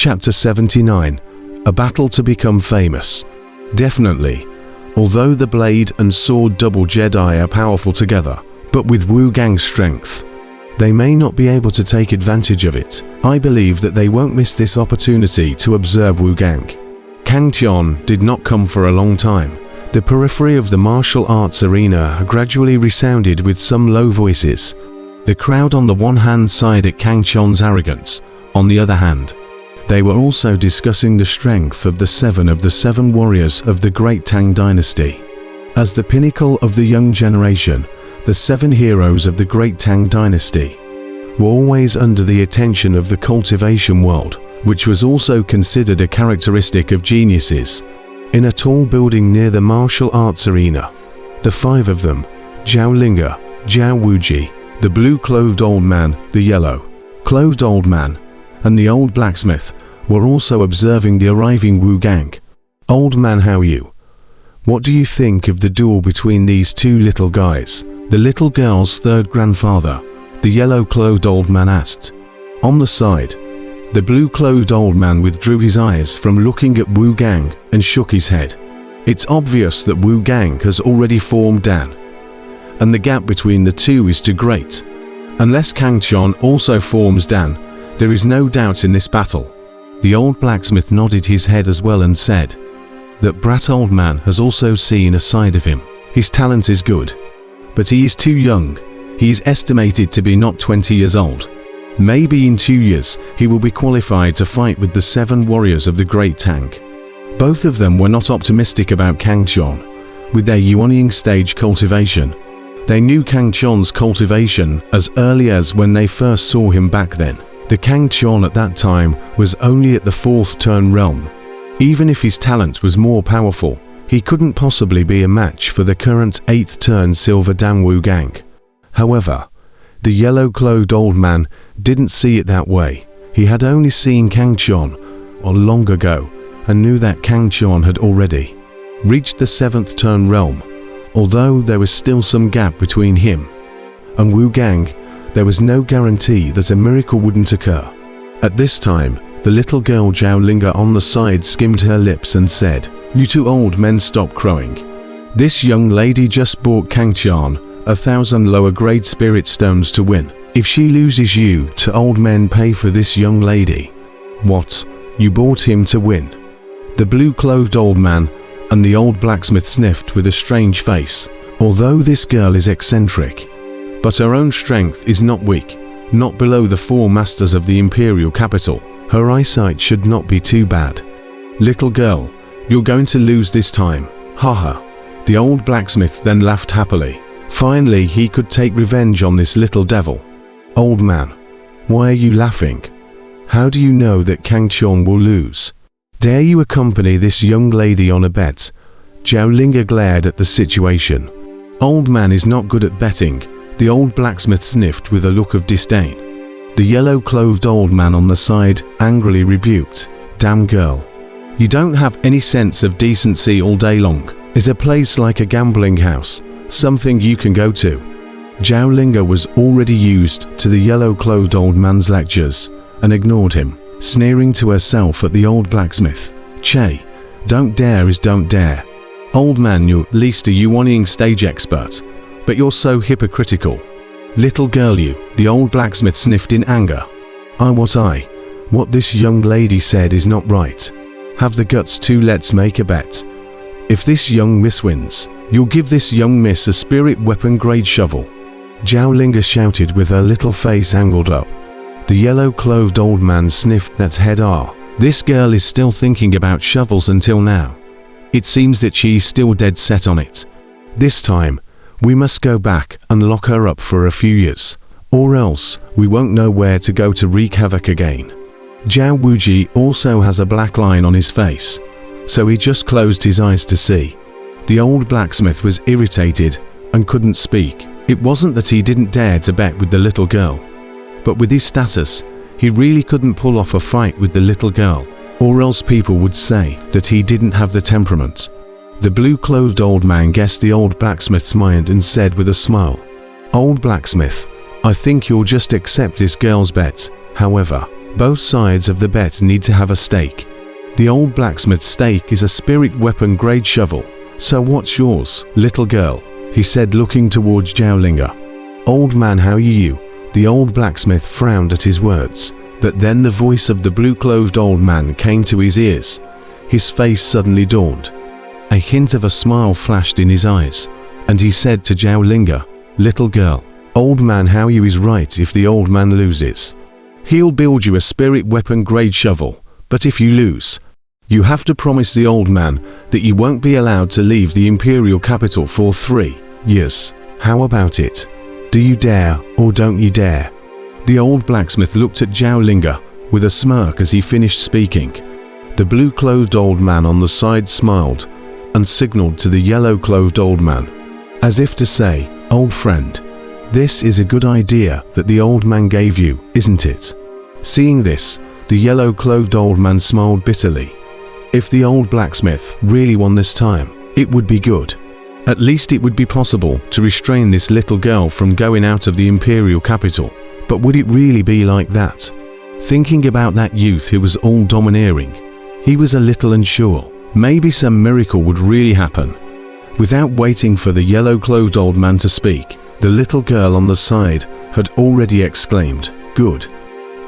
Chapter 79. A battle to become famous. Definitely. Although the blade and sword double Jedi are powerful together, but with Wu Gang's strength, they may not be able to take advantage of it. I believe that they won't miss this opportunity to observe Wu Gang. Kang Tian did not come for a long time. The periphery of the martial arts arena gradually resounded with some low voices. The crowd on the one hand sighed at Kang Tian's arrogance. On the other hand, they were also discussing the strength of the seven warriors of the Great Tang Dynasty. As the pinnacle of the young generation, the 7 heroes of the Great Tang Dynasty were always under the attention of the cultivation world, which was also considered a characteristic of geniuses. In a tall building near the martial arts arena, the 5 of them, Zhao Linga, Zhao Wuji, the blue-clothed old man, the yellow-clothed old man, and the old blacksmith, were also observing the arriving Wu Gang. "Old man, how are you? What do you think of the duel between these 2 little guys?" The little girl's third grandfather, the yellow-clothed old man, asked. On the side, the blue-clothed old man withdrew his eyes from looking at Wu Gang and shook his head. It's obvious that Wu Gang has already formed Dan, and the gap between the 2 is too great. Unless Kang Tian also forms Dan, there is no doubt in this battle. The old blacksmith nodded his head as well and said, "That brat old man has also seen a side of him. His talent is good, but he is too young. He is estimated to be not 20 years old. Maybe in 2 years he will be qualified to fight with the 7 warriors of the Great Tang." Both of them were not optimistic about Kang Tian. With their yuanying stage cultivation, they knew Kang Tian's cultivation as early as when they first saw him back then. The Kang Tian at that time was only at the 4th turn realm. Even if his talent was more powerful, he couldn't possibly be a match for the current 8th turn Silver Dan Wu Gang. However, the yellow-clothed old man didn't see it that way. He had only seen Kang Tian long ago and knew that Kang Tian had already reached the 7th turn realm. Although there was still some gap between him and Wu Gang, there was no guarantee that a miracle wouldn't occur. At this time, the little girl Zhao Linga on the side skimmed her lips and said, "You 2 old men stop crowing. This young lady just bought Kang Tian 1,000 lower grade spirit stones to win. If she loses, you 2 old men pay for this young lady." "What? You bought him to win?" The blue-clothed old man and the old blacksmith sniffed with a strange face. Although this girl is eccentric, but her own strength is not weak, not below the 4 masters of the imperial capital. Her eyesight should not be too bad. "Little girl, you're going to lose this time. Haha." The old blacksmith then laughed happily. Finally, he could take revenge on this little devil. "Old man, why are you laughing? How do you know that Kang Tian will lose? Dare you accompany this young lady on a bet?" Zhao Linga glared at the situation. "Old man is not good at betting." The old blacksmith sniffed with a look of disdain. The yellow-clothed old man on the side angrily rebuked, "Damn girl. You don't have any sense of decency all day long. Is a place like a gambling house something you can go to?" Zhao Linga was already used to the yellow-clothed old man's lectures and ignored him, sneering to herself at the old blacksmith. "Che, don't dare is don't dare. Old man, you're at least a yuanying stage expert, but you're so hypocritical. Little girl, you," the old blacksmith sniffed in anger. What this young lady said is not right. Have the guts to let's make a bet. If this young miss wins, you'll give this young miss a spirit weapon grade shovel." Zhao Linga shouted with her little face angled up. The yellow-clothed old man sniffed that head. This girl is still thinking about shovels until now. It seems that she's still dead set on it. This time, we must go back and lock her up for a few years, or else we won't know where to go to wreak havoc again. Zhao Wuji also has a black line on his face, so he just closed his eyes to see. The old blacksmith was irritated and couldn't speak. It wasn't that he didn't dare to bet with the little girl, but with his status, he really couldn't pull off a fight with the little girl, or else people would say that he didn't have the temperament. The blue-clothed old man guessed the old blacksmith's mind and said with a smile, "Old blacksmith, I think you'll just accept this girl's bet. However, Both sides of the bet need to have a stake. The old blacksmith's stake is a spirit weapon grade shovel. So what's yours, little girl? He said, looking towards Zhaolinga. Old man, how are you? The old blacksmith frowned at his words, but then the voice of the blue-clothed old man came to his ears. His face suddenly dawned. A hint of a smile flashed in his eyes, and he said to Zhaolinga, little girl, old man, how you is right. If the old man loses, he'll build you a spirit weapon grade shovel, but if you lose, you have to promise the old man that you won't be allowed to leave the imperial capital for 3 years. How about it? Do you dare or don't you dare? The old blacksmith looked at Zhaolinga with a smirk as he finished speaking. The blue-clothed old man on the side smiled and signaled to the yellow-clothed old man, as if to say, old friend, this is a good idea that the old man gave you, isn't it? Seeing this, the yellow-clothed old man smiled bitterly. If the old blacksmith really won this time, it would be good. At least it would be possible to restrain this little girl from going out of the imperial capital. But would it really be like that? Thinking about that youth who was all domineering, he was a little unsure. Maybe some miracle would really happen. Without waiting for the yellow-clothed old man to speak, the little girl on the side had already exclaimed, good.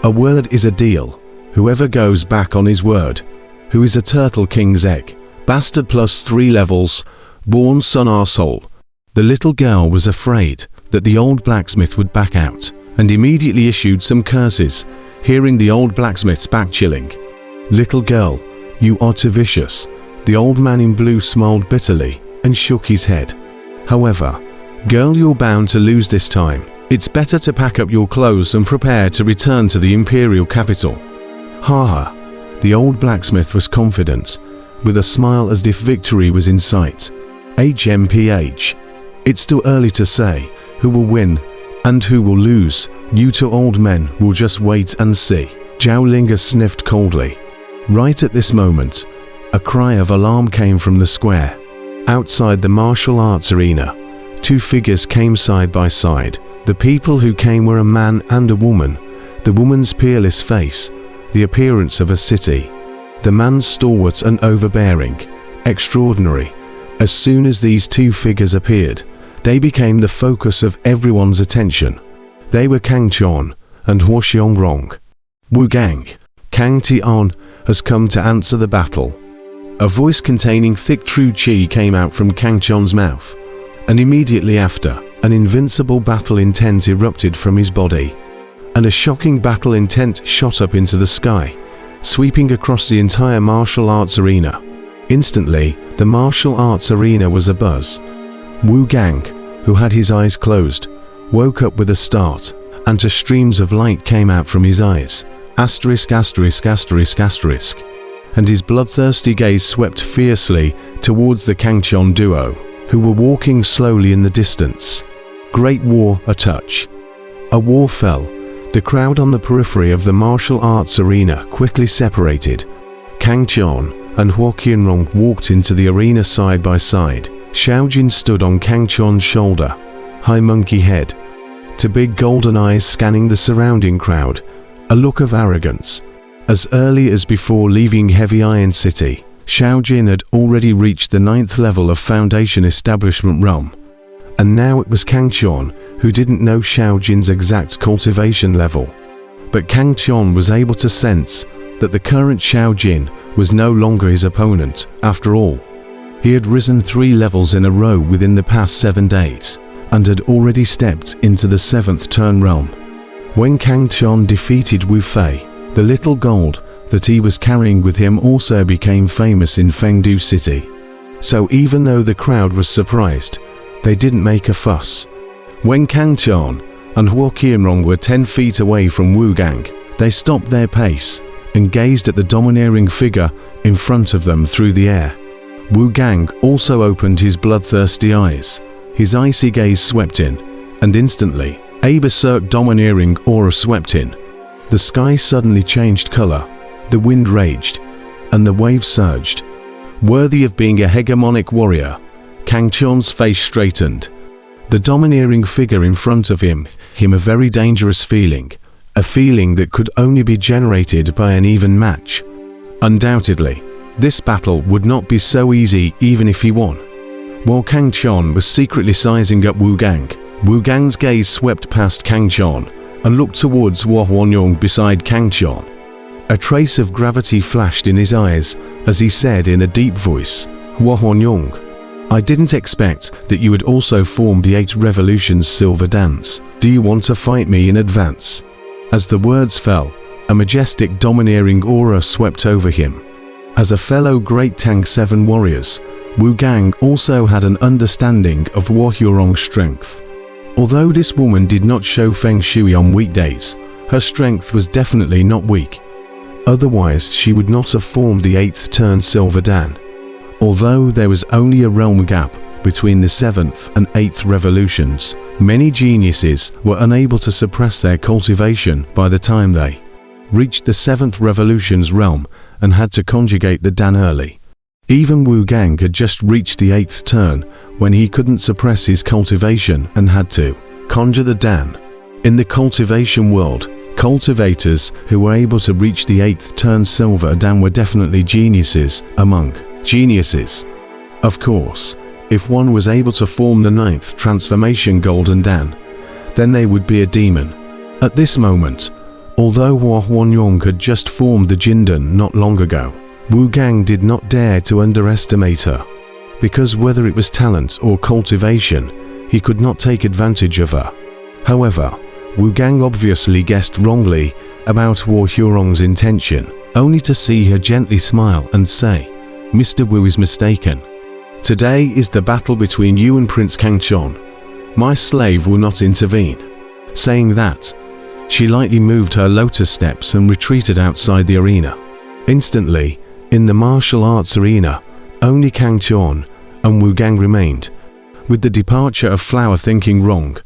A word is a deal. Whoever goes back on his word, who is a turtle king's egg, bastard plus 3 levels, born son arsehole. The little girl was afraid that the old blacksmith would back out, and immediately issued some curses, hearing the old blacksmith's back chilling. Little girl, you are too vicious. The old man in blue smiled bitterly and shook his head. However, girl, you're bound to lose this time. It's better to pack up your clothes and prepare to return to the imperial capital. Ha. The old blacksmith was confident, with a smile as if victory was in sight. HMPH. It's still early to say who will win and who will lose. You two old men will just wait and see. Zhaolinga sniffed coldly. Right at this moment, a cry of alarm came from the square. Outside the martial arts arena, 2 figures came side by side. The people who came were a man and a woman. The woman's peerless face, the appearance of a city. The man's stalwart and overbearing, extraordinary. As soon as these 2 figures appeared, they became the focus of everyone's attention. They were Kang Chon and Huo Xiangrong. Wu Gang, Kang Tian has come to answer the battle. A voice containing thick true qi came out from Kang Chon's mouth, and immediately after, an invincible battle intent erupted from his body, and a shocking battle intent shot up into the sky, sweeping across the entire martial arts arena. Instantly, the martial arts arena was abuzz. Wu Gang, who had his eyes closed, woke up with a start, and 2 streams of light came out from his eyes. Asterisk, asterisk, asterisk, asterisk. And his bloodthirsty gaze swept fiercely towards the Kangchon duo, who were walking slowly in the distance. Great war, a touch. A war fell. The crowd on the periphery of the martial arts arena quickly separated. Kangchon and Huo Qianrong walked into the arena side by side. Xiaojin stood on Kangchon's shoulder, high monkey head, to big golden eyes scanning the surrounding crowd, a look of arrogance. As early as before leaving Heavy Iron City, Xiaojin had already reached the 9th level of Foundation Establishment realm, and now it was Kangchon who didn't know Xiaojin's exact cultivation level. But Kangchon was able to sense that the current Xiaojin was no longer his opponent. After all, he had risen 3 levels in a row within the past 7 days, and had already stepped into the 7th turn realm. When Kangchon defeated Wu Fei, the little gold that he was carrying with him also became famous in Fengdu City. So even though the crowd was surprised, they didn't make a fuss. When Kangchon and Huo Qianrong were 10 feet away from Wu Gang, they stopped their pace and gazed at the domineering figure in front of them through the air. Wu Gang also opened his bloodthirsty eyes. His icy gaze swept in, and instantly, a berserk domineering aura swept in. The sky suddenly changed color, the wind raged, and the waves surged. Worthy of being a hegemonic warrior, Kangchon's face straightened. The domineering figure in front of him a very dangerous feeling, a feeling that could only be generated by an even match. Undoubtedly, this battle would not be so easy even if he won. While Kang Chon was secretly sizing up Wu Gang's gaze swept past Kang Chon and looked towards Hua Huanyong beside Kang Chon. A trace of gravity flashed in his eyes as he said in a deep voice, "Hua Huanyong, I didn't expect that you would also form the 8 Revolutions Silver Dance. Do you want to fight me in advance?" As the words fell, a majestic domineering aura swept over him. As a fellow great Tang 7 warriors, Wu Gang also had an understanding of Hua Huarong's strength. Although this woman did not show feng shui on weekdays, her strength was definitely not weak. Otherwise, she would not have formed the 8th turn Silver Dan. Although there was only a realm gap between the 7th and 8th revolutions, many geniuses were unable to suppress their cultivation by the time they reached the 7th revolution's realm and had to conjugate the Dan early. Even Wu Gang had just reached the 8th turn when he couldn't suppress his cultivation and had to conjure the Dan. In the cultivation world, cultivators who were able to reach the 8th turn Silver Dan were definitely geniuses among geniuses. Of course, if one was able to form the 9th transformation Golden Dan, then they would be a demon. At this moment, although Hua Huanyong had just formed the Jindan not long ago, Wu Gang did not dare to underestimate her, because whether it was talent or cultivation, he could not take advantage of her. However, Wu Gang obviously guessed wrongly about Hua Huarong's intention, only to see her gently smile and say, "Mr. Wu is mistaken. Today is the battle between you and Prince Kang Chon. My slave will not intervene." Saying that, she lightly moved her lotus steps and retreated outside the arena. Instantly, in the martial arts arena, only Kang Chon and Wu Gang remained. With the departure of Flower thinking wrong,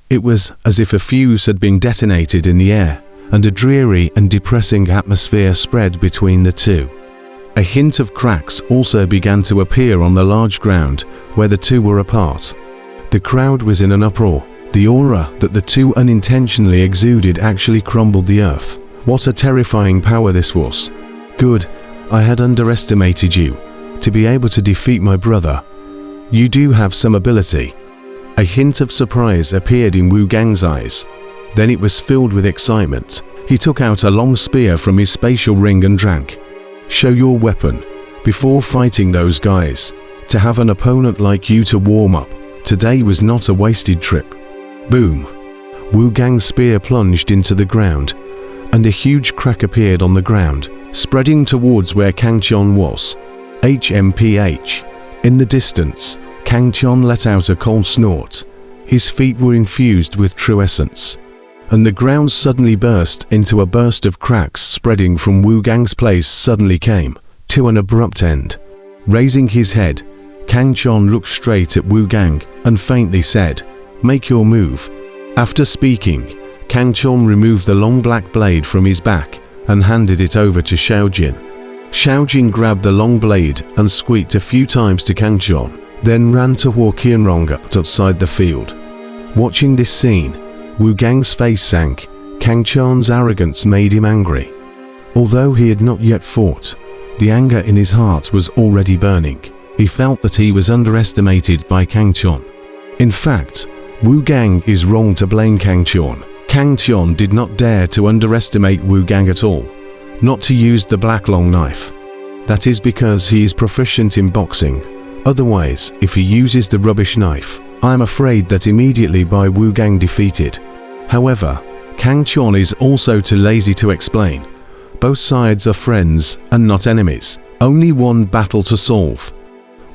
it was as if a fuse had been detonated in the air, and a dreary and depressing atmosphere spread between the two. A hint of cracks also began to appear on the large ground where the two were apart. The crowd was in an uproar. The aura that the two unintentionally exuded actually crumbled the earth. What a terrifying power this was. Good, I had underestimated you. To be able to defeat my brother. You do have some ability. A hint of surprise appeared in Wu Gang's eyes. Then it was filled with excitement. He took out a long spear from his spatial ring and drank. "Show your weapon before fighting those guys. To have an opponent like you to warm up, today was not a wasted trip." Boom! Wu Gang's spear plunged into the ground, and a huge crack appeared on the ground, spreading towards where Kang Chon was. HMPH. In the distance, Kang Chon let out a cold snort. His feet were infused with true essence, and the ground suddenly burst into a burst of cracks spreading from Wu Gang's place suddenly came to an abrupt end. Raising his head, Kang Chon looked straight at Wu Gang and faintly said, "Make your move." After speaking, Kang Chon removed the long black blade from his back and handed it over to Xiaojin. Xiaojin grabbed the long blade and squeaked a few times to Kang Chon, then ran to Hua Qianrong outside the field. Watching this scene, Wu Gang's face sank. Kang Chon's arrogance made him angry. Although he had not yet fought, the anger in his heart was already burning. He felt that he was underestimated by Kang Chon. In fact, Wu Gang is wrong to blame Kang Chon. Kang Chon did not dare to underestimate Wu Gang at all, not to use the black long knife. That is because he is proficient in boxing. Otherwise, if he uses the rubbish knife, I am afraid that immediately by Wu Gang defeated. However, Kang Chon is also too lazy to explain. Both sides are friends and not enemies. Only one battle to solve.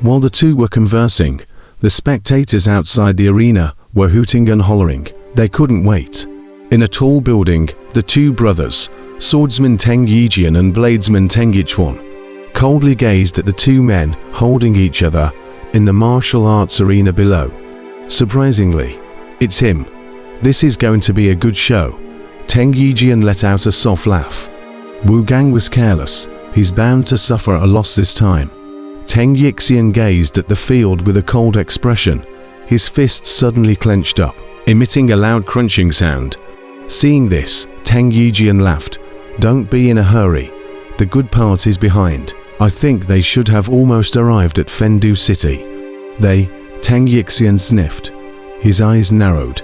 While the two were conversing, the spectators outside the arena were hooting and hollering. They couldn't wait. In a tall building, the two brothers, swordsman Teng Yijian and bladesman Teng Yichuan, coldly gazed at the two men holding each other in the martial arts arena below. Surprisingly, it's him. This is going to be a good show. Teng Yijian let out a soft laugh. Wu Gang was careless. He's bound to suffer a loss this time. Teng Yixian gazed at the field with a cold expression. His fists suddenly clenched up, emitting a loud crunching sound. Seeing this, Tang Yijian laughed. Don't be in a hurry. The good part is behind. I think they should have almost arrived at Fendu City. Tang Yixian sniffed. His eyes narrowed.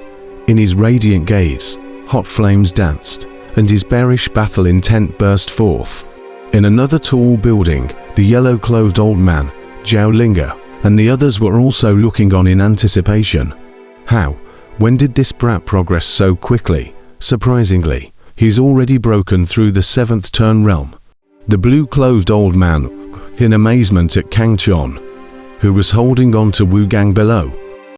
In his radiant gaze, hot flames danced, and his bearish battle intent burst forth. In another tall building, the yellow-clothed old man, Zhao Linga, and the others were also looking on in anticipation. How? When did this brat progress so quickly? Surprisingly, he's already broken through the 7th turn realm. The blue-clothed old man, in amazement at Kang Chon, who was holding on to Wu Gang below,